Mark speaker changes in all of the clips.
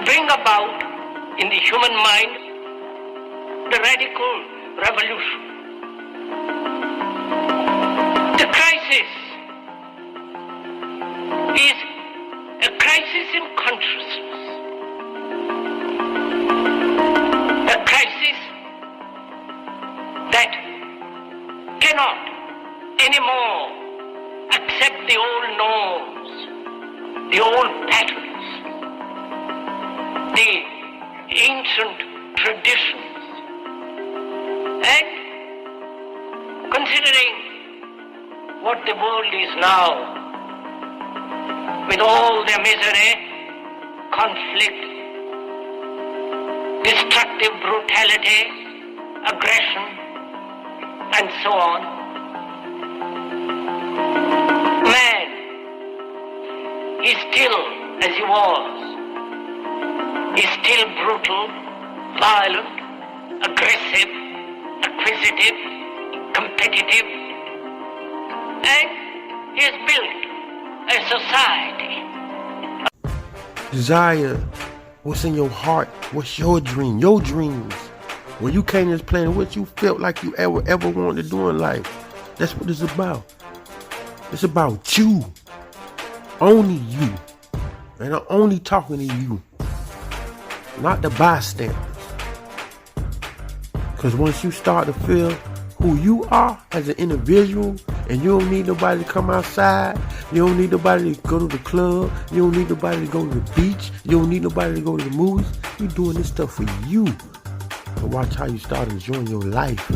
Speaker 1: bring about in the human mind the radical revolution. The crisis is a crisis in consciousness, a crisis that cannot anymore accept the old norms, the old patterns, the ancient traditions. And considering what the world is now, with all their misery, conflict, destructive brutality, aggression, and so on, man is still as he was. He's still brutal, violent, aggressive, acquisitive, competitive, and he has built a society.
Speaker 2: Desire, what's in your heart? What's your dream? Your dreams. When you came to this planet, what you felt like you ever wanted to do in life. That's what it's about. It's about you. Only you. And I'm only talking to you. Not the bystanders. Because once you start to feel who you are as an individual, and you don't need nobody to come outside, you don't need nobody to go to the club, you don't need nobody to go to the beach, you don't need nobody to go to the movies, you're doing this stuff for you. And watch how you start enjoying your life.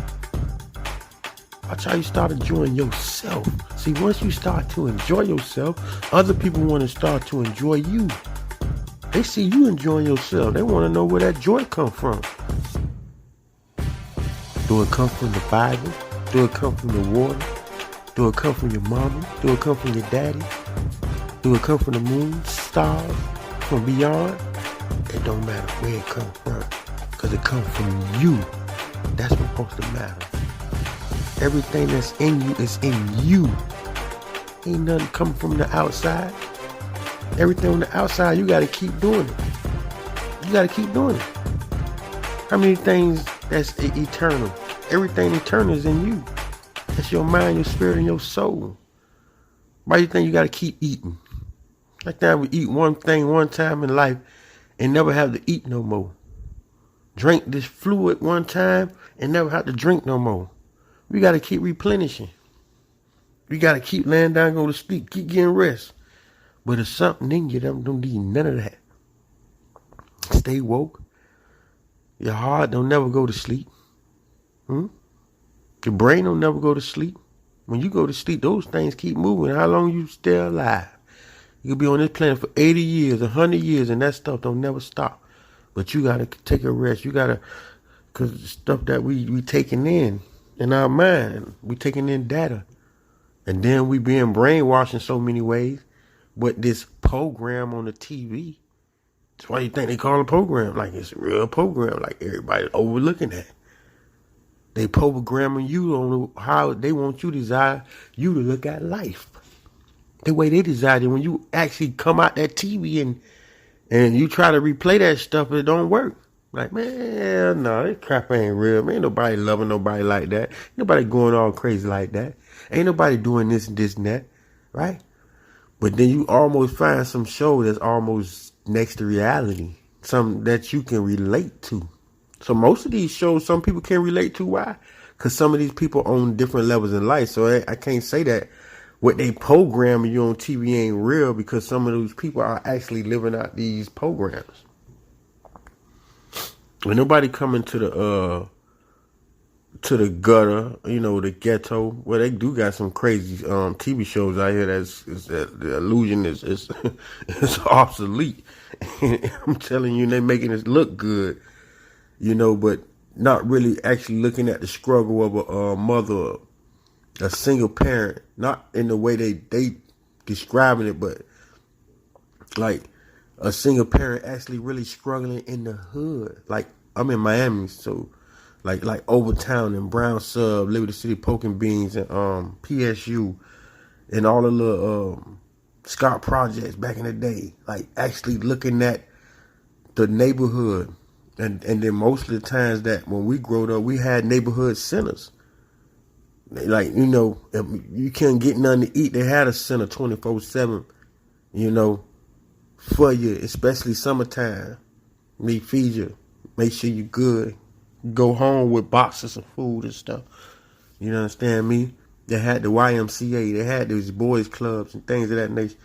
Speaker 2: Watch how you start enjoying yourself. See, once you start to enjoy yourself, other people want to start to enjoy you. They see you enjoying yourself. They want to know where that joy comes from. Do it come from the Bible? Do it come from the water? Do it come from your mama? Do it come from your daddy? Do it come from the moon, stars, from beyond? It don't matter where it comes from, because it comes from you. That's what's supposed to matter. Everything that's in you is in you. Ain't nothing coming from the outside. Everything on the outside, you got to keep doing it. You got to keep doing it. How many things that's eternal? Everything eternal is in you. That's your mind, your spirit, and your soul. Why do you think you got to keep eating? Like that we eat one thing one time in life and never have to eat no more. Drink this fluid one time and never have to drink no more. We got to keep replenishing. We got to keep laying down, go to sleep, keep getting rest. But if something in you that don't need none of that. Stay woke. Your heart don't never go to sleep. Your brain don't never go to sleep. When you go to sleep, those things keep moving. How long you stay alive? You could be on this planet for 80 years, 100 years, and that stuff don't never stop. But you got to take a rest. You got to, because the stuff that we taking in our mind, we taking in data. And then we being brainwashed in so many ways. But this program on the TV, that's why you think they call it a program. Like it's a real program, like everybody overlooking that. They programming you on how they want you to desire you to look at life. The way they desire it. When you actually come out that TV and you try to replay that stuff, it don't work. Like, man, no, this crap ain't real. Man, ain't nobody loving nobody like that. Ain't nobody going all crazy like that. Ain't nobody doing this and this and that, right? But then you almost find some show that's almost next to reality. Something that you can relate to. So most of these shows, some people can relate to. Why? Because some of these people on different levels in life. So I can't say that what they programming you on TV ain't real, because some of those people are actually living out these programs. When nobody coming to the gutter, the ghetto, well, they do got some crazy TV shows out here that the illusion is it's obsolete. I'm telling you, they making it look good, but not really actually looking at the struggle of a mother, a single parent, not in the way they describing it, but like a single parent actually really struggling in the hood. Like, I'm in Miami, so like Overtown and Brown Sub, Liberty City, Poking Beans, and PSU, and all the little Scott projects back in the day. Like, actually looking at the neighborhood. And then most of the times that when we growed up, we had neighborhood centers. Like, if you couldn't get nothing to eat, they had a center 24/7, for you, especially summertime. They feed you, make sure you're good. Go home with boxes of food and stuff. You understand me? They had the YMCA, they had these boys clubs and things of that nature.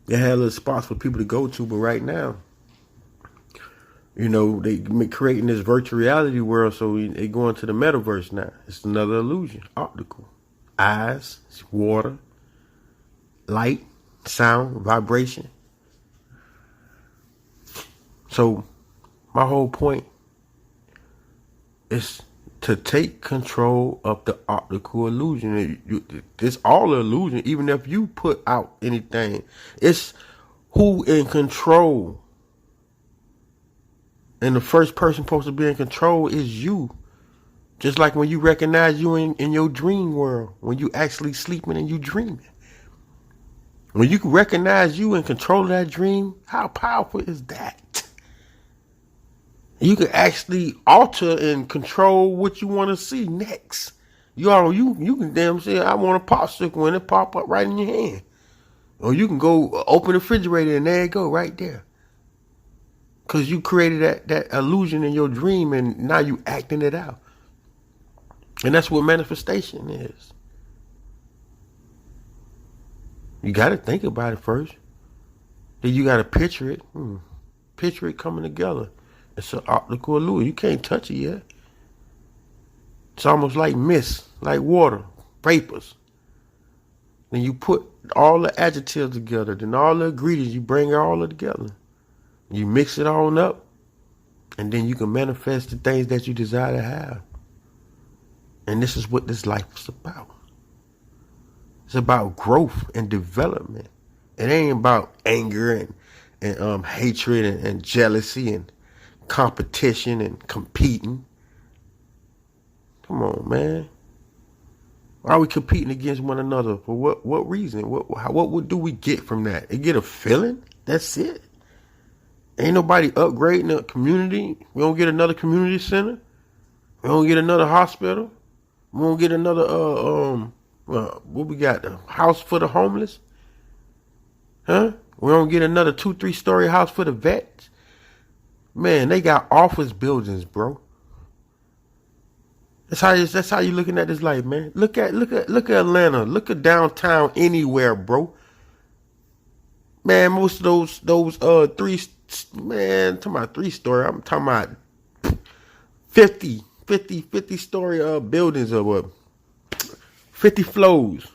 Speaker 2: They had little spots for people to go to, but right now, they creating this virtual reality world, so they going to the metaverse now. It's another illusion. Optical. Eyes, water, light, sound, vibration. So my whole point is to take control of the optical illusion. It's all an illusion, even if you put out anything. It's who in control. And the first person supposed to be in control is you. Just like when you recognize you in your dream world, when you actually sleeping and you dreaming. When you can recognize you in control of that dream, how powerful is that? You can actually alter and control what you want to see next. You can damn say, I want a popsicle, and it pop up right in your hand. Or you can go open the refrigerator and there it go right there. Because you created that illusion in your dream, and now you acting it out. And that's what manifestation is. You got to think about it first. Then you got to picture it. Picture it coming together. It's an optical illusion. You can't touch it yet. It's almost like mist, like water, vapors. Then you put all the adjectives together, then all the ingredients, you bring it all together. You mix it all up, and then you can manifest the things that you desire to have. And this is what this life is about. It's about growth and development. It ain't about anger and hatred and jealousy and competition and competing. Come on, man. Why are we competing against one another? For what reason? What do we get from that? You get a feeling? That's it. Ain't nobody upgrading the community. We don't get another community center. We don't get another hospital. We don't get another what we got? The house for the homeless? Huh? We don't get another 2-3 story house for the vets. Man, they got office buildings, bro. That's how you looking at this life, man. Look at Atlanta. Look at downtown anywhere, bro. Man, most of those 3, man, talking about 3-story. I'm talking about 50 story buildings or what? 50 floors.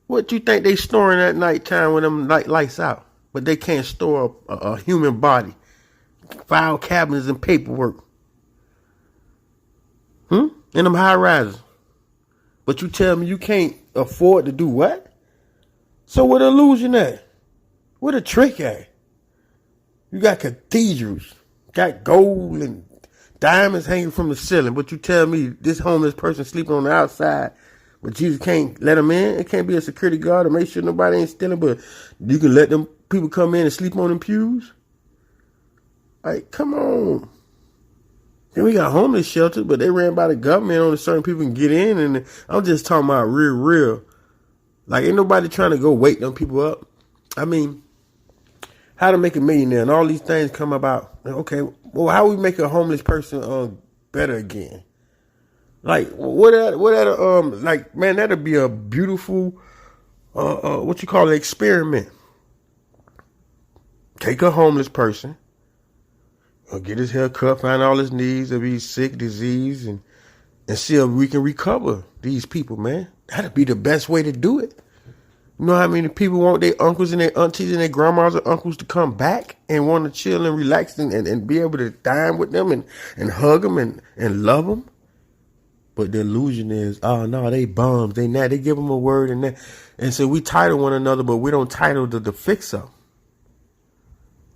Speaker 2: What you think they storing at nighttime when them lights out? But they can't store a human body. File cabinets and paperwork. In them high rises. But you tell me you can't afford to do what? So what illusion at? What a trick at? You got cathedrals, got gold and diamonds hanging from the ceiling, but you tell me this homeless person sleeping on the outside, but you can't let them in? It can't be a security guard to make sure nobody ain't stealing, but you can let them people come in and sleep on them pews? Like, come on. Then we got homeless shelters, but they ran by the government. Only certain people can get in, and I'm just talking about real. Like, ain't nobody trying to go wake them people up. I mean, how to make a millionaire and all these things come about. Okay, well, how we make a homeless person better again? Like, like, man, that'd be a beautiful what you call it, experiment. Take a homeless person, get his hair cut, find all his needs, if he's sick, disease, and see if we can recover these people, man. That'd be the best way to do it. You know how many people want their uncles and their aunties and their grandmas and uncles to come back and want to chill and relax and be able to dine with them and hug them and love them? But the illusion is, oh no, they bums. They give them a word and that. And so we title one another, but we don't title the fix-up.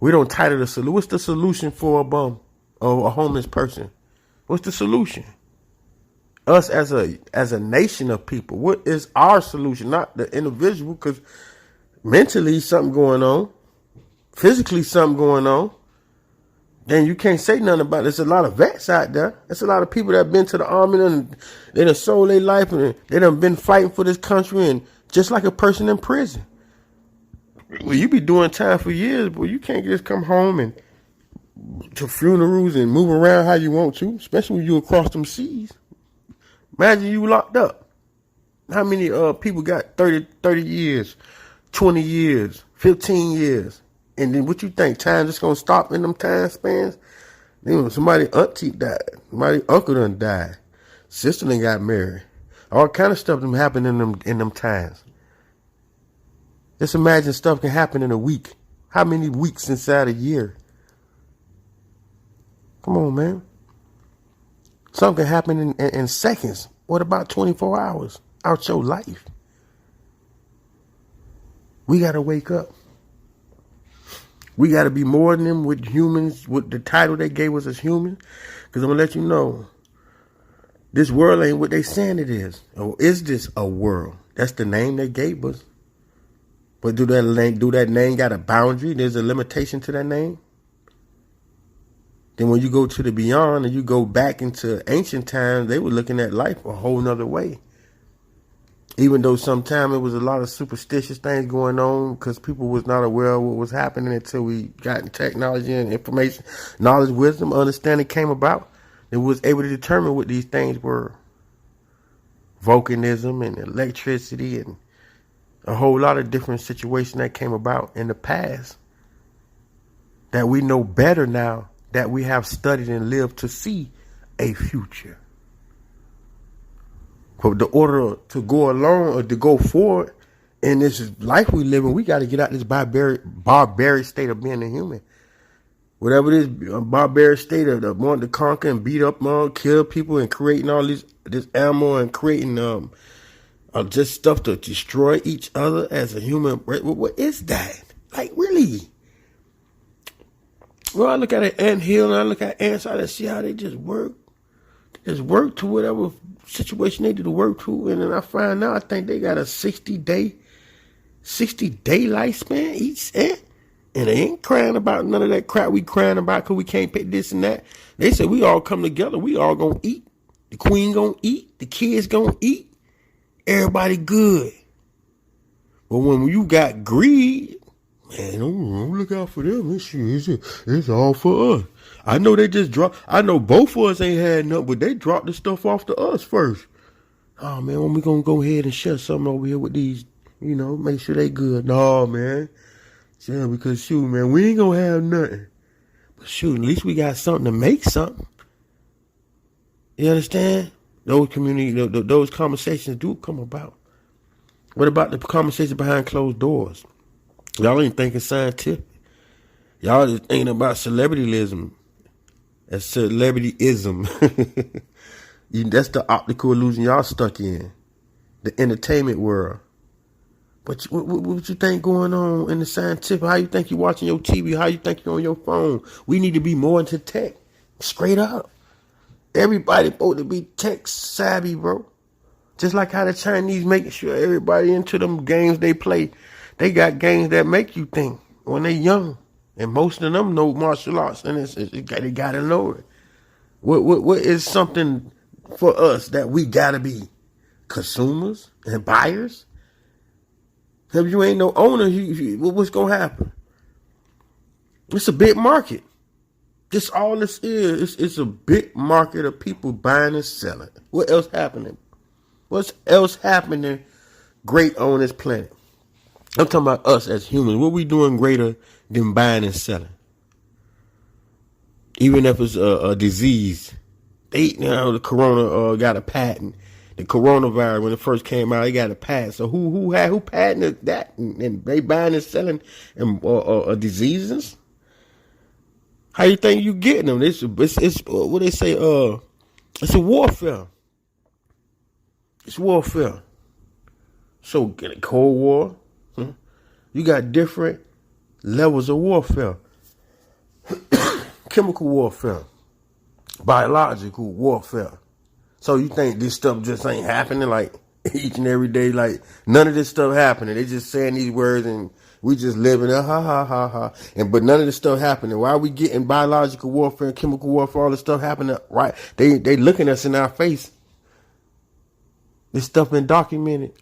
Speaker 2: We don't title the solution. What's the solution for a bum or a homeless person? What's the solution? Us as a nation of people. What is our solution? Not the individual, because mentally something going on, physically something going on. then you can't say nothing about it. There's a lot of vets out there. There's a lot of people that have been to the army and they done sold their life and they done been fighting for this country, and just like a person in prison. Well, you be doing time for years, but you can't just come home and to funerals and move around how you want to, especially when you across them seas. Imagine you locked up. How many people got 30 years, 20 years, 15 years? And then what you think, time just gonna stop in them time spans? Then somebody auntie died, somebody uncle done died, sister done got married. All kind of stuff done happened in them times. Just imagine stuff can happen in a week. How many weeks inside a year? Come on, man. Something can happen in seconds. What about 24 hours out your life? We got to wake up. We got to be more than them with humans, with the title they gave us as humans. Because I'm going to let you know, this world ain't what they saying it is. Or is this a world? That's the name they gave us. But do that name got a boundary? There's a limitation to that name? Then when you go to the beyond and you go back into ancient times, they were looking at life a whole nother way. Even though sometimes it was a lot of superstitious things going on because people was not aware of what was happening until we got technology and information, knowledge, wisdom, understanding came about, and was able to determine what these things were. Volcanism and electricity and a whole lot of different situations that came about in the past that we know better now, that we have studied and lived to see a future. But the order to go along or to go forward in this life we live in, we got to get out this barbaric state of being a human. Whatever it is, a barbaric state of wanting to conquer and beat up, kill people and creating all this ammo and creating just stuff to destroy each other as a human. What is that? Like, really? Well, I look at an anthill and I look at ants, I see how they just work. Just work to whatever situation they need to work to. And then I find out, I think they got a 60-day lifespan, each ant. And they ain't crying about none of that crap we crying about because we can't pay this and that. They said we all come together. We all gonna eat. The queen gonna eat. The kids gonna eat. Everybody good. But when you got greed, man, don't look out for them. It's all for us. I know they just dropped. I know both of us ain't had nothing, but they dropped the stuff off to us first. Oh, man, when we gonna go ahead and share something over here with these, make sure they good. No, man. Yeah, because shoot, man, we ain't gonna have nothing. But shoot, at least we got something to make something. You understand? Those those conversations do come about. What about the conversation behind closed doors? Y'all ain't thinking scientific. Y'all just thinking about celebrityism. That's celebrityism. That's the optical illusion y'all stuck in. The entertainment world. But what you think going on in the scientific? How you think you watching your TV? How you think you on your phone? We need to be more into tech. Straight up. Everybody supposed to be tech savvy, bro. Just like how the Chinese making sure everybody into them games they play. They got games that make you think when they young. And most of them know martial arts. And they got to know it. What is something for us that we got to be? Consumers and buyers? If you ain't no owner, what's going to happen? It's a big market. Just all this is. It's a big market of people buying and selling. What else happening? What's else happening great on this planet? I'm talking about us as humans. What we doing greater than buying and selling? Even if it's a disease. The corona got a patent. The coronavirus, when it first came out, it got a patent. So who patented that? And they buying and selling diseases? How you think you getting them? It's what they say. It's a warfare. It's warfare. So Cold War, you got different levels of warfare. Chemical warfare, biological warfare. So you think this stuff just ain't happening? Like each and every day. Like none of this stuff happening. They just saying these words and we just living ha ha ha ha. And but none of this stuff happening. Why are we getting biological warfare, chemical warfare, all this stuff happening? Right? They looking us in our face. This stuff been documented.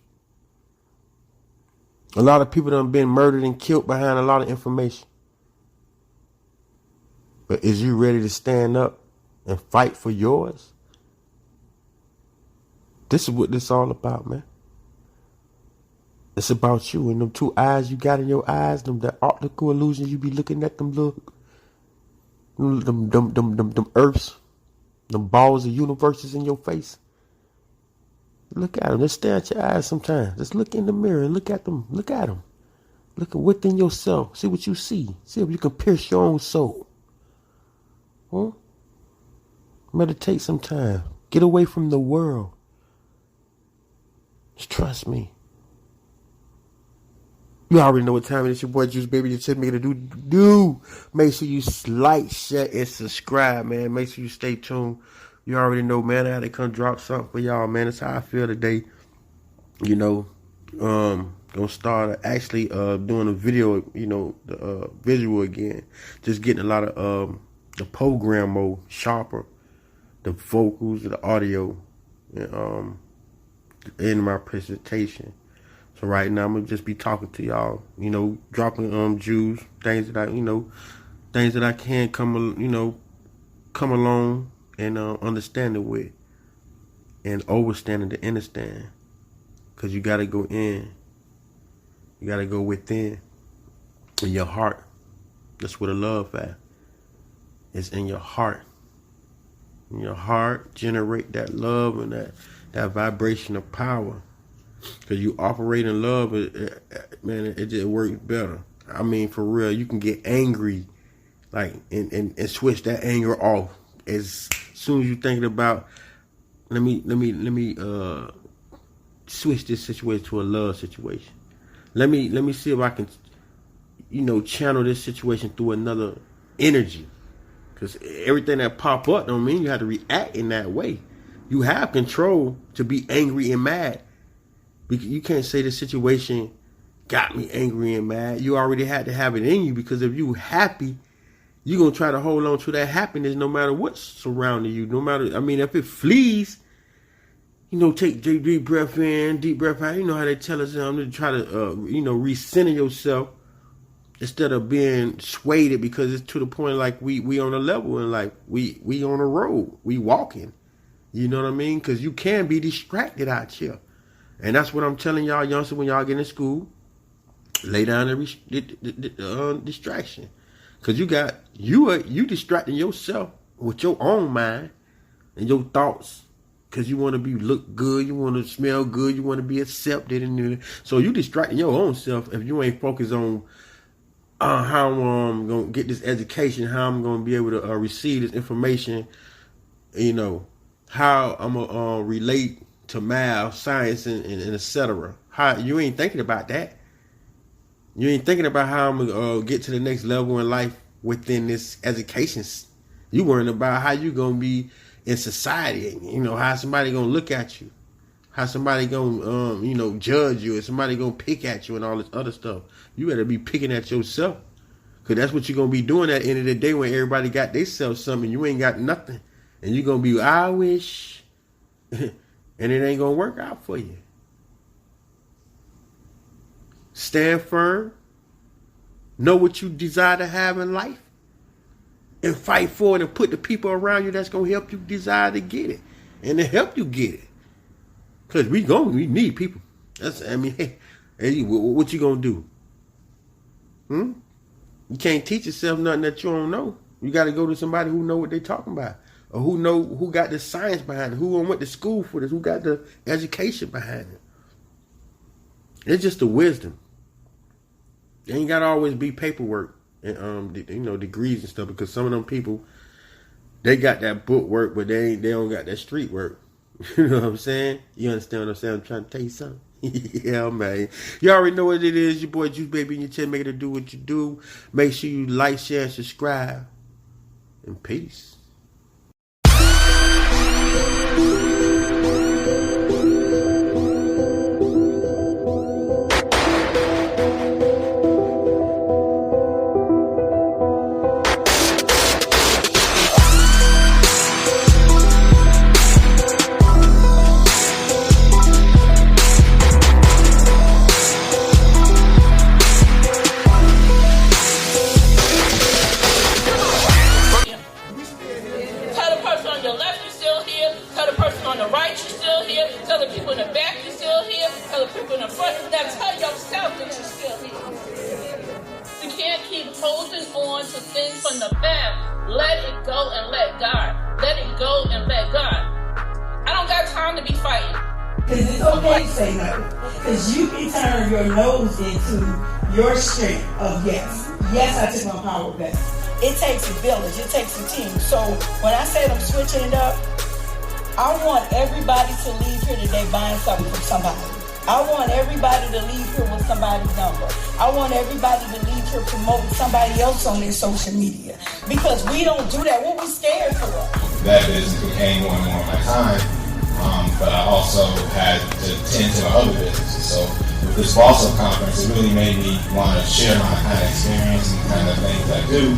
Speaker 2: A lot of people done been murdered and killed behind a lot of information. But is you ready to stand up and fight for yours? This is what this all about, man. It's about you and them two eyes you got in your eyes, them the optical illusions you be looking at, them little, them earths, them balls of universes in your face. Look at them. Just stare at your eyes sometimes. Just look in the mirror and look at them. Look at them. Look at within yourself. See what you see. See if you can pierce your own soul. Huh? Meditate sometime. Get away from the world. Just trust me. You already know what time it is. Your boy Juice Baby. You tell me to do. Make sure you like, share, and subscribe, man. Make sure you stay tuned. You already know, man. I had to come drop something for y'all, man. That's how I feel today. You know, gonna start actually doing a video. You know, the visual again. Just getting a lot of the program mode sharper, the vocals, the audio, and in my presentation. So right now I'm gonna just be talking to y'all, you know, dropping Jews, things that I can come along and understanding with, and overstanding to understand. Cause you gotta go in, you gotta go within, in your heart. That's where the love at. It's in your heart. In your heart, generate that love and that vibration of power. Because you operate in love, man, it just works better. I mean, for real, you can get angry, like, and switch that anger off as soon as you're thinking about, let me switch this situation to a love situation. Let me see if I can, channel this situation through another energy. Because everything that pop up don't mean you have to react in that way. You have control to be angry and mad. You can't say the situation got me angry and mad. You already had to have it in you, because if you happy, you're going to try to hold on to that happiness no matter what's surrounding you. No matter, if it flees, take deep breath in, deep breath out. You know how they tell us to try to, recenter yourself instead of being swayed, because it's to the point like we on a level and like we on a road. We walking. You know what I mean? Because you can be distracted out here. And that's what I'm telling y'all youngsters when y'all get in school. Lay down the distraction. Because you distracting yourself with your own mind and your thoughts. Because you want to look good, you want to smell good, you want to be accepted. So you distracting your own self if you ain't focused on how I'm going to get this education, how I'm going to be able to receive this information, how I'm going to relate to math, science, and etc. How you ain't thinking about that. You ain't thinking about how I'm gonna get to the next level in life within this education. You worrying about how you gonna be in society. How somebody gonna look at you, how somebody gonna judge you, and somebody gonna pick at you and all this other stuff. You better be picking at yourself, because that's what you're gonna be doing at the end of the day when everybody got themselves something. You ain't got nothing, and you're gonna be, I wish. And it ain't going to work out for you. Stand firm. Know what you desire to have in life. And fight for it, and put the people around you that's going to help you desire to get it. And to help you get it. Because we need people. Hey, what you going to do? You can't teach yourself nothing that you don't know. You got to go to somebody who know what they talking about. Or who got the science behind it, who went to school for this, who got the education behind it. It's just the wisdom. It ain't got to always be paperwork and degrees and stuff, because some of them people, they got that book work, but they don't got that street work. You know what I'm saying? You understand what I'm saying? I'm trying to tell you something. Yeah, man. You already know what it is. Your boy Juice Baby, and you tell me to do what you do. Make sure you like, share, and subscribe. And peace.
Speaker 3: on the right you're still here. Tell the people in the back you're still here. Tell the people in the front. Now tell yourself that you're still here. You can't keep holding on to things from the past. Let it go and let God. Let it go and let God. I don't got time to be fighting.
Speaker 4: Because it's okay to say no. Because you can turn your nose into your strength of yes. Yes, I took my power back. It takes a village. It takes a team. So when I said I'm switching it up, I want everybody to leave here today buying something from somebody. I want everybody to leave here with somebody's number. I want everybody to leave here promoting somebody else on their social media. Because we don't do that. What we scared for?
Speaker 5: That business became more and more of my time. But I also had to tend to my other businesses. So with this Boss Up conference, it really made me want to share my kind of experience and kind of things I do.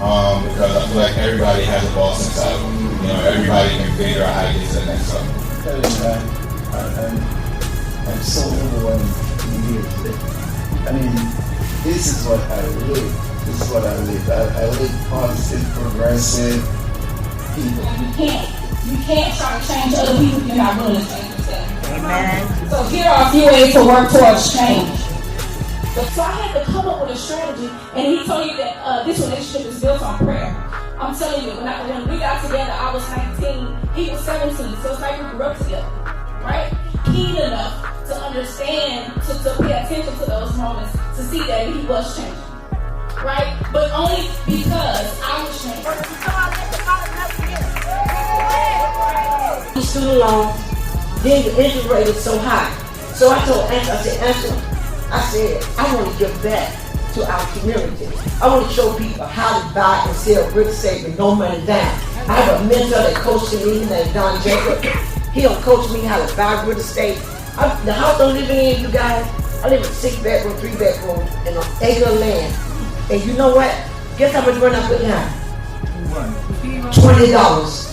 Speaker 5: Because I feel like everybody has a boss inside of them. You know, everybody can figure out how to get to the next level.
Speaker 6: I'm so overwhelmed to be here today. I mean, this is what I live. This is what I live. I live positive, progressive people.
Speaker 7: You can't try to change other people if you're not willing to change yourself. Amen. So here are a few ways to work towards change. So I had to come up with a strategy, and he told you that this relationship is built on prayer. I'm telling you, when we got together, I was 19, he was 17, so it's like we grew up together, right? Keen enough to understand, to pay attention to those moments, to see that he was changing, right? But only because I was changing.
Speaker 8: Student loans, then the interest rate is so high. So I told Angela, I said, I want to give back to our community. I want to show people how to buy and sell real estate with no money down. I have a mentor that coached me named Don Jacob. He'll coach me how to buy real estate. The house I'm living in, you guys, I live in 6-bedroom, 3-bedroom, and an acre of land. And you know what? Guess how much money I put down? $20.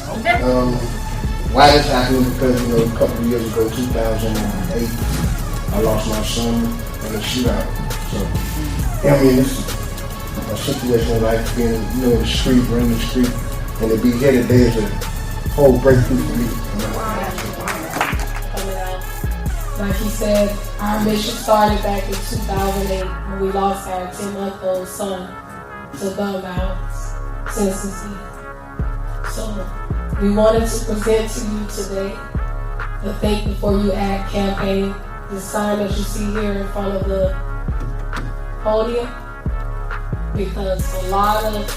Speaker 6: Why this happened? Because, you know, a couple of years ago, 2008, I lost my son in a shootout. So, I mean, this is a situation of life being, you know, in the street, running the street, and to be here today is a whole breakthrough for me.
Speaker 7: Coming out. Like he said, our mission started back in 2008 when we lost our 10-month-old son to gun violence, Tennessee. So we wanted to present to you today the Think Before You Act campaign, the sign that you see here in front of the podium, because a lot of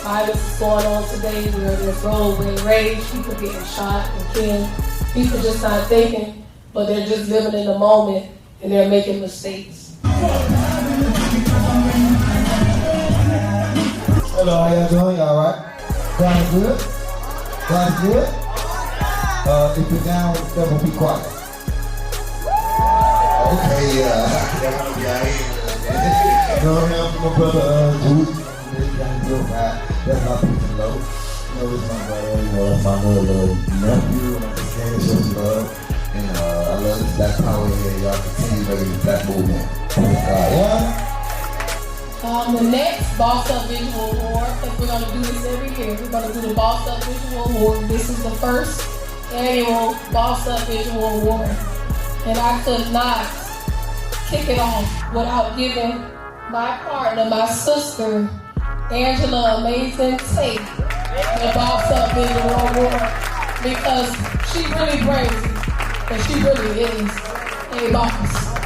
Speaker 7: violence is going on today where there's roadway rage, people getting shot and killed, people just not thinking, but they're just living in the moment and they're making mistakes.
Speaker 9: Hello, how y'all doing? Y'all alright? Sound good? Sound good? If you're down, never be quiet. Okay, y'all wanna be out here. No, I'm my brother, Juice. That's my piece of love. You know, it's my brother, you know, that's my little nephew, and I just can't show some love. And I love this black power here. Y'all continue making this black movement. Yeah?
Speaker 7: The next Boss Up Visual Award, because we're going to do this every year. We're going to do the Boss Up Visual Award. This is the first annual Boss Up Visual Award. And I could not kick it off without giving my partner, my sister, Angela Amazing Tate, the Boss Up Visual Award, because she really brings it, and she really is a boss.